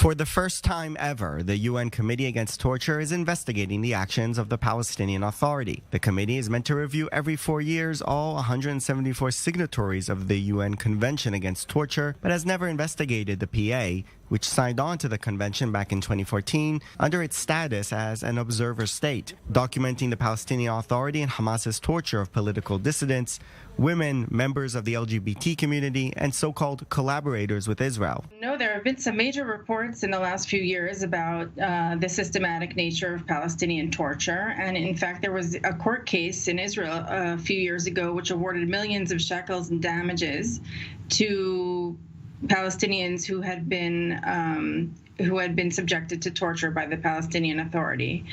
For the first time ever, the UN Committee Against Torture is investigating the actions of the Palestinian Authority. The committee is meant to review every 4 years all 174 signatories of the UN Convention Against Torture, but has never investigated the PA, which signed on to the convention back in 2014 under its status as an observer state, documenting the Palestinian Authority and Hamas's torture of political dissidents, women, members of the LGBT community, and so-called collaborators with Israel. No, there have been some major reports in the last few years about the systematic nature of Palestinian torture. And in fact, there was a court case in Israel a few years ago which awarded millions of shekels in damages to Palestinians who had been subjected to torture by the Palestinian Authority.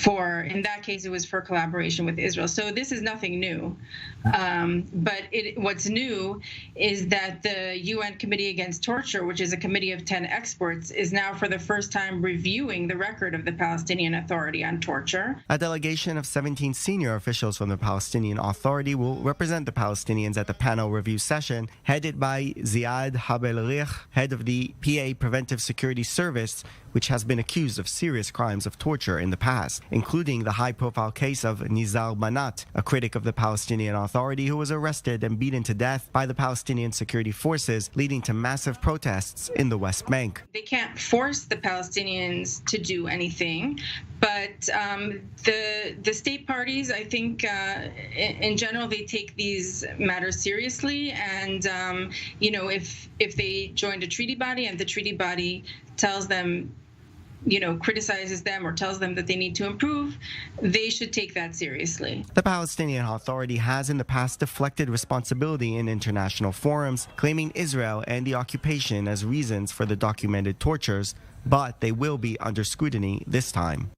In that case, it was for collaboration with Israel. So this is nothing new. But what's new is that the UN Committee Against Torture, which is a committee of 10 experts, is now for the first time reviewing the record of the Palestinian Authority on torture. A delegation of 17 senior officials from the Palestinian Authority will represent the Palestinians at the panel review session, headed by Ziad Habel-Rich, head of the PA Preventive Security Service, which has been accused of serious crimes of torture in the past, including the high-profile case of Nizar Banat, a critic of the Palestinian Authority who was arrested and beaten to death by the Palestinian security forces, leading to massive protests in the West Bank. They can't force the Palestinians to do anything, but the state parties, I think, in general, they take these matters seriously. And, if they joined a treaty body and the treaty body tells them, criticizes them or tells them that they need to improve, they should take that seriously. The Palestinian Authority has in the past deflected responsibility in international forums, claiming Israel and the occupation as reasons for the documented tortures, but they will be under scrutiny this time.